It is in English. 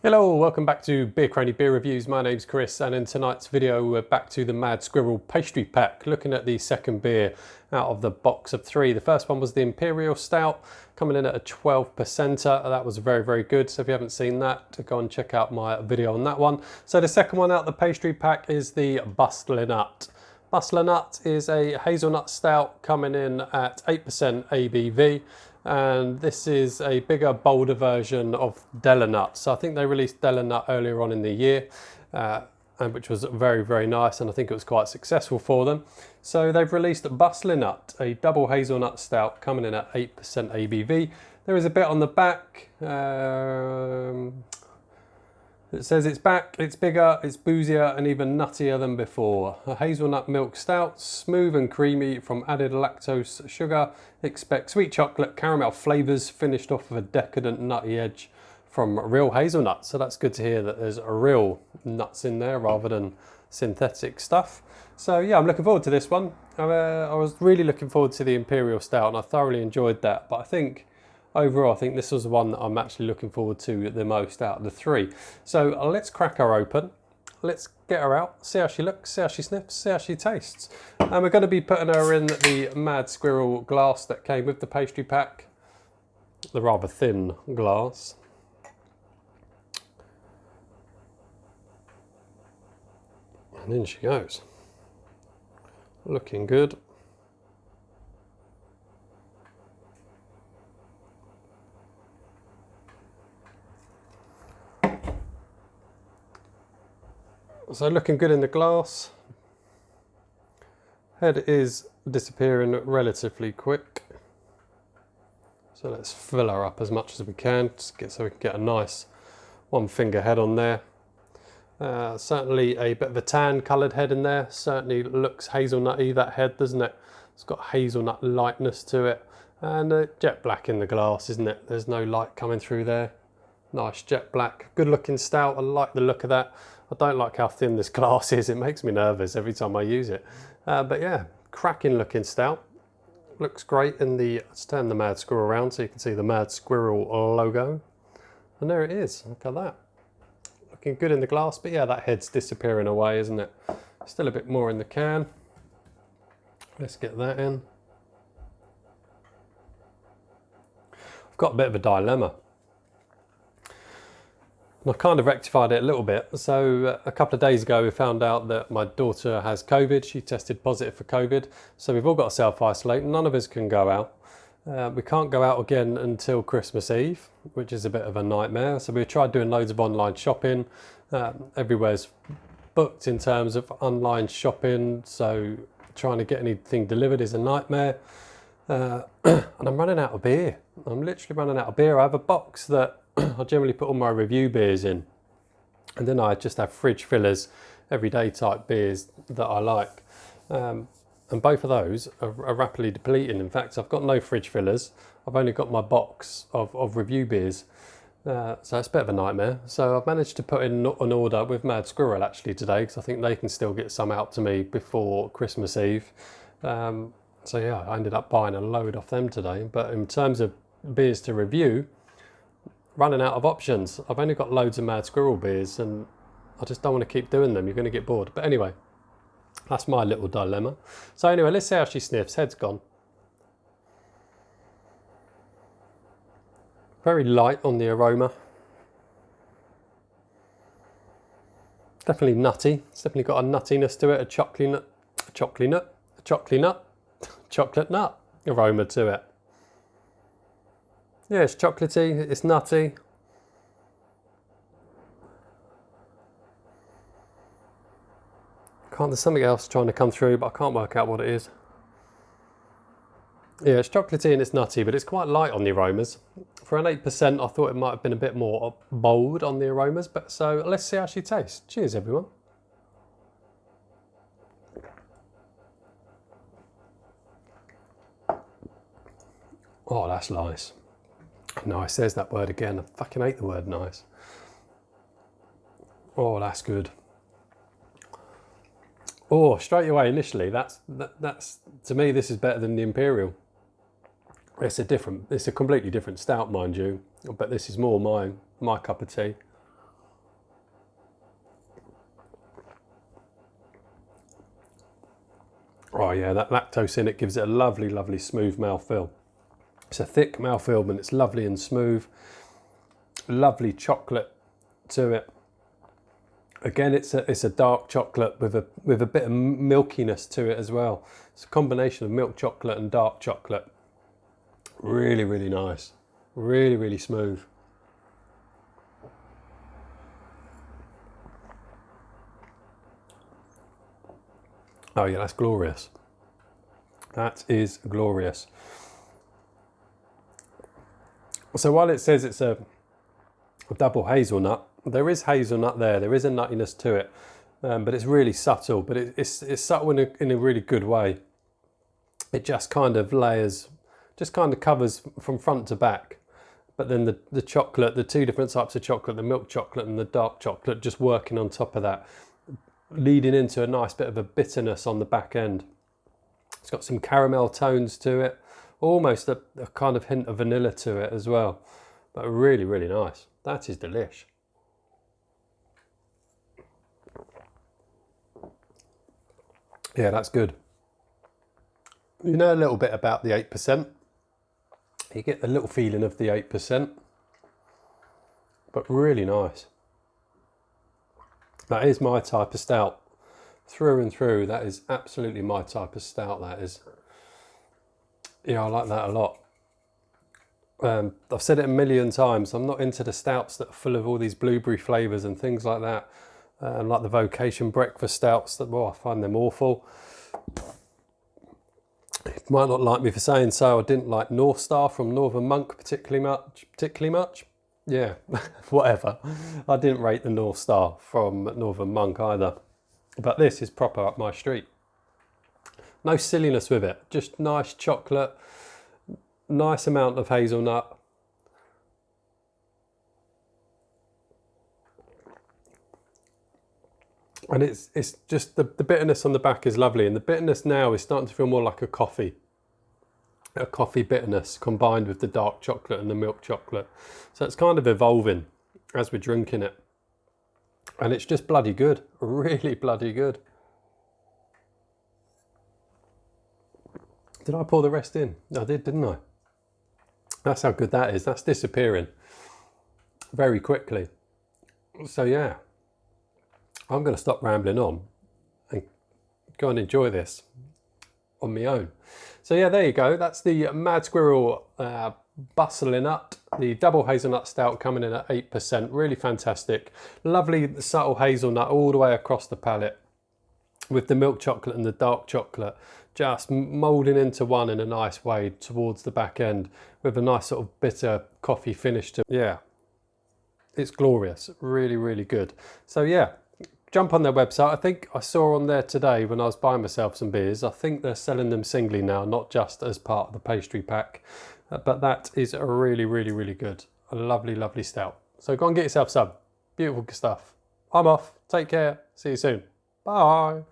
Hello, welcome back to Beer Cranny Beer Reviews. My name's Chris, and in tonight's video we're back to the Mad Squirrel pastry pack, looking at the second beer out of the box of three. The first one was the Imperial Stout, coming in at a 12%er. That was very, very good. So if you haven't seen that, go and check out my video on that one. So the second one out of the pastry pack is the Bustler Nut. Bustler Nut is a hazelnut stout coming in at 8% ABV. And this is a bigger, bolder version of Della Nut. So I think they released Della Nut earlier on in the year, and which was very, very nice, and I think it was quite successful for them. So they've released Bustler Nut, a double hazelnut stout coming in at 8% ABV. There is a bit on the back. It says it's back, it's bigger, it's boozier and even nuttier than before. A hazelnut milk stout, smooth and creamy from added lactose sugar. Expect sweet chocolate, caramel flavours, finished off with a decadent nutty edge from real hazelnuts. So that's good to hear that there's real nuts in there rather than synthetic stuff. So yeah, I'm looking forward to this one. I was really looking forward to the Imperial Stout and I thoroughly enjoyed that, but I think overall, I think this was the one that I'm actually looking forward to the most out of the three. So let's crack her open. Let's get her out, see how she looks, see how she sniffs, see how she tastes. And we're going to be putting her in the Mad Squirrel glass that came with the pastry pack. The rather thin glass. And in she goes. Looking good. So looking good in the glass. Head is disappearing relatively quick. So let's fill her up as much as we can so we can get a nice one finger head on there. Certainly a bit of a tan coloured head in there. Certainly looks hazelnutty, that head, doesn't it? It's got hazelnut lightness to it. And jet black in the glass, isn't it? There's no light coming through there. Nice jet black, good looking stout. I like the look of that. I don't like how thin this glass is. It makes me nervous every time I use it. But yeah, cracking looking stout. Looks great in the, let's turn the Mad Squirrel around so you can see the Mad Squirrel logo. And there it is, look at that. Looking good in the glass, but yeah, that head's disappearing away, isn't it? Still a bit more in the can. Let's get that in. I've got a bit of a dilemma. And I kind of rectified it a little bit. So a couple of days ago, we found out that my daughter has COVID. She tested positive for COVID. So we've all got to self-isolate. None of us can go out. We can't go out again until Christmas Eve, which is a bit of a nightmare. So we tried doing loads of online shopping. Everywhere's booked in terms of online shopping. So trying to get anything delivered is a nightmare. And I'm running out of beer. I'm literally running out of beer. I have a box that I generally put all my review beers in, and then I just have fridge fillers, everyday type beers that I like, and both of those are rapidly depleting. In fact, I've got no fridge fillers. I've only got my box of review beers, so it's a bit of a nightmare. So I've managed to put in an order with Mad Squirrel actually today, because I think they can still get some out to me before Christmas Eve. So yeah, I ended up buying a load off them today. But in terms of beers to review, running out of options. I've only got loads of Mad Squirrel beers and I just don't want to keep doing them. You're going to get bored. But anyway, that's my little dilemma. So anyway, let's see how she sniffs. Head's gone. Very light on the aroma. Definitely nutty. It's definitely got a nuttiness to it, a chocolate nut aroma to it. Yeah, it's chocolatey, it's nutty. There's something else trying to come through, but I can't work out what it is. Yeah, it's chocolatey and it's nutty, but it's quite light on the aromas. For an 8%, I thought it might have been a bit more bold on the aromas, but so let's see how she tastes. Cheers, everyone. Oh, that's nice. Nice, there's that word again. I fucking hate the word nice. Oh, that's good. Oh, straight away initially, that's to me, this is better than the Imperial. It's a completely different stout, mind you, but this is more my cup of tea. Oh yeah, that lactose in it gives it a lovely, lovely smooth mouthfeel. It's a thick mouthfeel, but it's lovely and smooth. Lovely chocolate to it. Again, it's a dark chocolate with a bit of milkiness to it as well. It's a combination of milk chocolate and dark chocolate. Really, really nice. Really, really smooth. Oh yeah, that's glorious. That is glorious. So while it says it's a double hazelnut, there is hazelnut there is a nuttiness to it, but it's really subtle, but it's subtle in a really good way. It just kind of layers, just kind of covers from front to back, but then the chocolate, the two different types of chocolate, the milk chocolate and the dark chocolate, just working on top of that, leading into a nice bit of a bitterness on the back end. It's got some caramel tones to it, almost a kind of hint of vanilla to it as well, but really, really nice. That is delish. Yeah, that's good. You know a little bit about the 8%. You get a little feeling of the 8%, but really nice. That is my type of stout. Through and through, that is absolutely my type of stout, that is. Yeah, I like that a lot. I've said it a million times, I'm not into the stouts that are full of all these blueberry flavours and things like that. Like the Vocation breakfast stouts, I find them awful. You might not like me for saying so. I didn't like North Star from Northern Monk particularly much. Yeah, whatever. I didn't rate the North Star from Northern Monk either. But this is proper up my street. No silliness with it, just nice chocolate, nice amount of hazelnut. And it's just the bitterness on the back is lovely, and the bitterness now is starting to feel more like a coffee bitterness combined with the dark chocolate and the milk chocolate. So it's kind of evolving as we're drinking it. And it's just bloody good, really bloody good. Did I pour the rest in? I did, didn't I? That's how good that is. That's disappearing very quickly. So yeah, I'm going to stop rambling on and go and enjoy this on my own. So yeah, there you go. That's the Mad Squirrel Bustling Nut, the double hazelnut stout coming in at 8%. Really fantastic. Lovely subtle hazelnut all the way across the palate, with the milk chocolate and the dark chocolate just moulding into one in a nice way towards the back end, with a nice sort of bitter coffee finish to it. Yeah, it's glorious. Really, really good. So yeah, jump on their website. I think I saw on there today when I was buying myself some beers, I think they're selling them singly now, not just as part of the pastry pack. But that is a really, really, really good. A lovely, lovely stout. So go and get yourself some. Beautiful stuff. I'm off. Take care. See you soon. Bye.